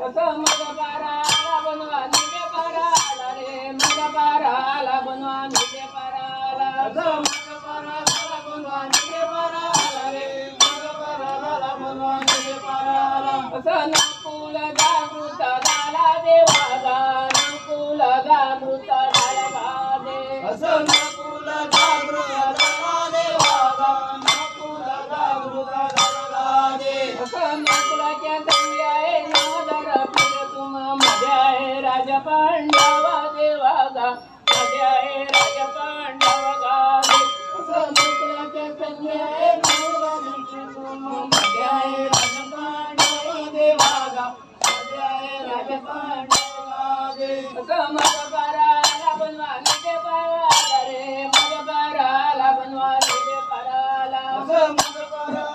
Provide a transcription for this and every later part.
असं मग पाराला बनवा निजे पाराला रे मग पाराला बनवा निजे पाराला असं मग पाराला बनवा निजे पाराला रे मग पाराला बनवा निजे पाराला असं नकुल जागृत झाला देवागा नकुल जागृत झाला गादे असं नकुल जागृत झाला देवागा नकुल जागृत झाला गादे असं नकुलाच्या संग्याए नवदर फिर तुम मध्ये आहे राजा पांडव देवागा मध्ये आहे राजा पांडव गादे असं नकुलाच्या संग्याए नवदर फिर तुम मध्ये आहे राजा पांडव देवागा मध्ये आहे राजा पांडव गादे असं मग पाराला बनवा निजे पाराला रे मग पाराला बनवा निजे पाराला असं मग पाराला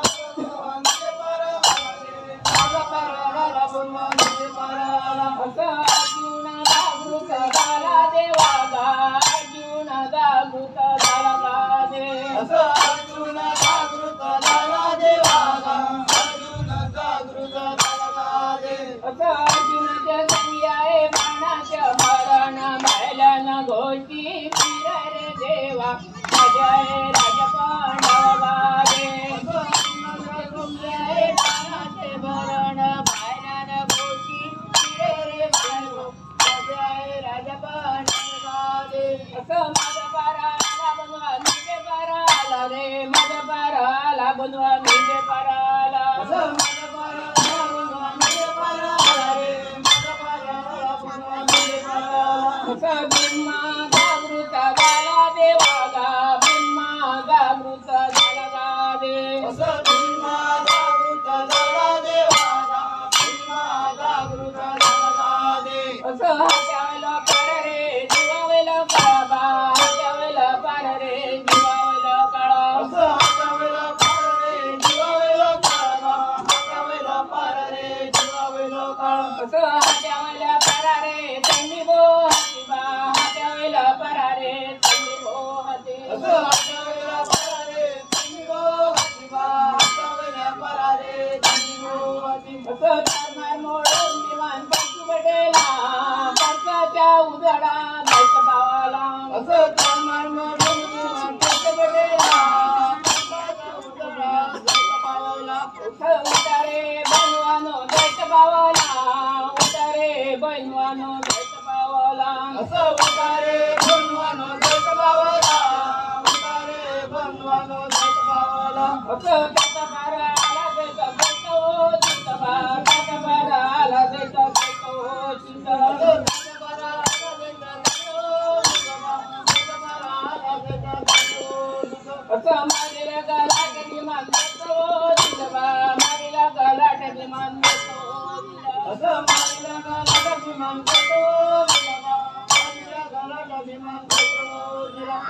निजे पाराला रे मग पाराला बनवा निजे पाराला असं अर्जुन जागृत झाला देवागा अर्जुन जागृत झाला गादे असं अर्जुन जागृत झाला देवागा अर्जुन जागृत झाला गादे असं अर्जुनाच्या संग्याए बाणाच्या मरण मायल्यानं घोषी फिर रे देवा माझ्या आहे राजा पांडव गादे अर्जुनाच्या संग्याए बाणाचे मरण मायल्यानं घोषी फिर रे देवा माझ्या आहे राजा पांडव गादे असं माझा पाराला बनवा निजे पाराला रे माझा पाराला बनवा निजे पाराला असं माझा पाराला बनवा निजे पाराला रे माझा पाराला बनवा निजे पाराला असं ब्रह्मा जागृत झाला देवागा ब्रह्मा जागृत झाला गादे असं ब्रह्मा जागृत झाला देवागा ब्रह्मा जागृत झाला गादे असं हात्यावेला पार रे जीवावेला काळा हात्यावेला पार रे जीवावेला काळा असं हात्यावेला पार रे जीवावेला काळा हात्यावेला पार रे जीवावेला काळा असं हात्यावेला पार रे त्यांनी गो हातीबा हात्यावेला पार रे त्यांनी गो हाती असं हात्यावेला पार रे त्यांनी गो हातीबा हात्यावेला पार रे त्यांनी गो हाती असं तारमार मोडून विमान पंचू बटेला परसाच्या उजाडा दैत भावाला असं तारमार मोडून विमान पंचू बटेला परसाच्या उजाडा दैत भावाला उतारे बनवानो दैत भावाला उतारे बनवानो दैत भावाला असं उतारे बनवानो दैत भावाला उतारे बनवानो दैत भावाला असं दैत भाराला दैत दैत हो चित्त भार दैत भाराला दैत दैत हो चित्त दैत भाराला दैत दैत हो चित्त दैत भाराला दैत दैत हो चित्त असं मारीला गलाट विमान दैत हो चित्त मारीला गलाट विमान दैत हो असं मारीला गलाट विमान दैत हो मारीला गलाट विमान दैत हो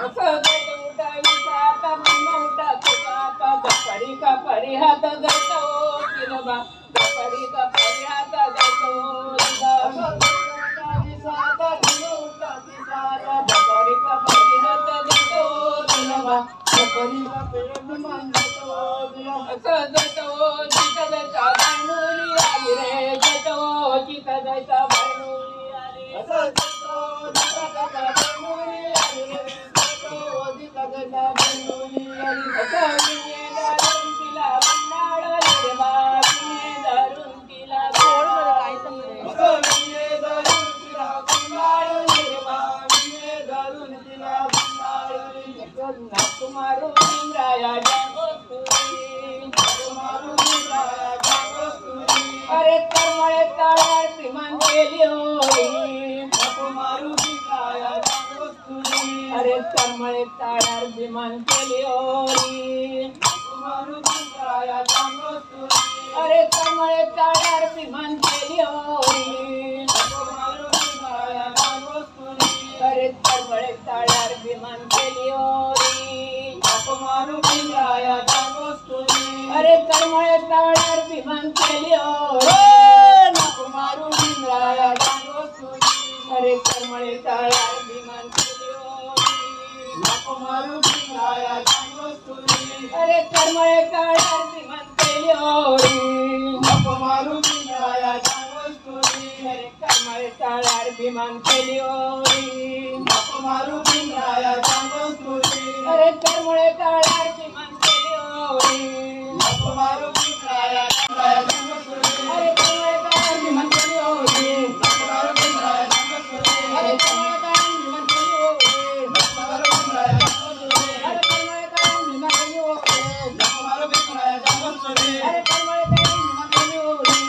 असं दैत उठावी साता विमान उठा तुका गपरी का परी हात दैत हो किलबा गपरी का परी हात दैत हो असं उठावी साता विमान उठा साता गपरी का परी हात दैत हो किलबा गपरी का परी विमान दैत हो असं दैत हो चित दैत बनूली आली रे दैत हो चित दैत बनूली आली असं दैत हो चित दैत बनूली आली रे दैत हो चित दैत बनूली आली असं विने धरून तिला गुंडाळली रे बा विने धरून तिला असं विने धरून तिला गुंडाळली रे बा विने धरून तिला गुंडाळली नाक मारून इंद्राया जागोस्तुरी नाक मारून इंद्राया जागोस्तुरी अरे तरमळे तळ्यात विमान गेली होई नाक मारून इंद्राया जागोस्तुरी अरे तरमळे तळ्यात विमान केली होई नाक मारून इंद्राया जागोस्तुरी अरे तरमळे तळ्यात विमान केली होई नाक मारून इंद्राया जागोस्तुरी अरे तरमळे तळ्यात विमान केली होई नाक मारून इंद्राया जागोस्तुरी अरे तरमळे तळ्यात विमान केली होई नाक मारून इंद्राया जागोस्तुरी अरे तरमळे तळ्यात विमान केली होई नाक मारून इंद्राया जागोस्तुरी अरे तरमळे तळ्यात विमान केली होई नाक मारून इंद्राया जागोस्तुरी टाळ्यार विमान केली ओरी मारू पिंजराया जांभूळ तुरी अरे करमुळे टाळ्यार विमान केली ओरी मारू पिंजराया जांभूळ तुरी अरे करमुळे टाळ्यार विमान केली ओरी मारू पिंजराया जांभूळ तुरी अरे करमुळे टाळ्यार विमान केली ओरी मारू पिंजराया जांभूळ तुरी अरे करमुळे टाळ्यार विमान केली ओरी मारू पिंजराया जांभूळ तुरी अरे करमुळे टाळ्यार विमान केली ओरी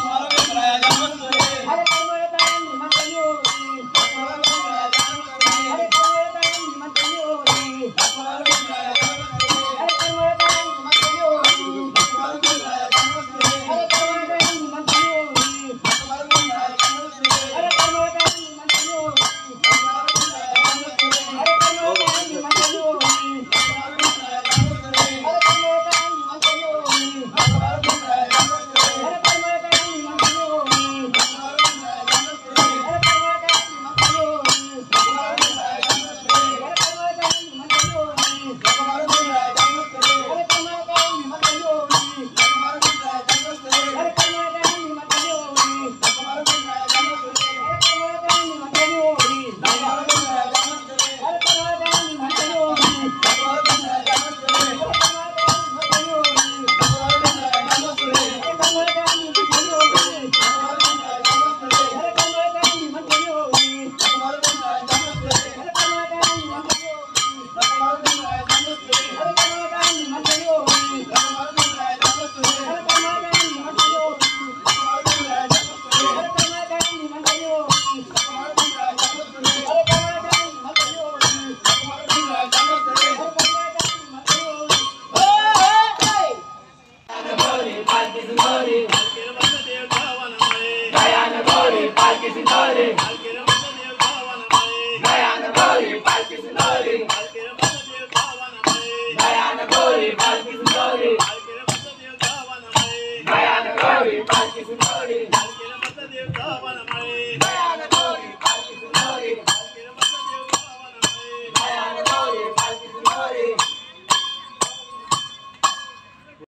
मारू पिंजराया जांभूळ तुरी अरे करमुळे टाळ्यार विमान केली ओरी मारू पिंजराया जांभूळ तुरी अरे करमुळे टाळ्यार विमान केली ओरी मारू पिंजराया जांभूळ तुरी अरे करमुळे टाळ्यार विमान केली ओरी मारू पिंजराया जांभूळ तुरी अरे करमुळे टाळ्यार विमान केली ओरी मारू पिंजराया जांभूळ तुरी अरे करमुळे टाळ्यार विमान केली ओरी मारू पिंजराया जांभूळ तुरी अरे करमुळे टाळ्यार विमान केली ओरी मारू पिंजराया जांभूळ तुरी अरे करमुळे टाळ्यार विमान केली ओरी मारू पिंजराया जांभूळ तुरी अरे करमुळे टाळ्यार विमान केली ओरी मारू पिंजराया जांभूळ तुरी अरे करमुळे टाळ्यार विमान केली ओरी मारू पिंजराया जांभूळ तुरी अरे करमुळे टाळ्यार विमान केली ओरी मारू पिंजराया जांभूळ तुरी अरे करमुळे टाळ्यार विमान केली ओरी मारू पिंजराया जांभूळ तुरी अरे करमुळे टाळ्यार विमान केली ओरी मारू पिंजराया जांभूळ तुरी अरे करमुळे टाळ्यार विमान केली ओरी मारू पिंजराया जांभूळ तुरी अरे करमुळे टाळ्यार विमान केली ओरी मारू पिंजराया जांभूळ तुरी अरे करमुळे टाळ्यार विमान केली ओरी मारू पिंजराया जांभूळ तुरी अरे करमुळे टाळ्यार विमान केली ओरी मारू पिंजराया जांभूळ तुरी अरे करमुळे टाळ्यार विमान केली ओरी मारू पिंजराया जांभूळ तुरी अरे करमुळे टाळ्यार विमान केली ओरी मारू पिंजराया जांभूळ तुरी अरे करमुळे टाळ्यार विमान केली ओरी मारू पिंजराया जांभूळ तुरी अरे करमुळे टाळ्यार विमान केली ओरी मारू पिंजराया जांभूळ तुरी अरे करमुळे टाळ्यार विमान केली ओरी मारू पिंजराया जांभूळ तुरी अरे करमुळे टाळ्यार विमान केली ओरी मारू पिंजराया जांभूळ तुरी अरे करमुळे टाळ्यार विमान केली ओरी गौरी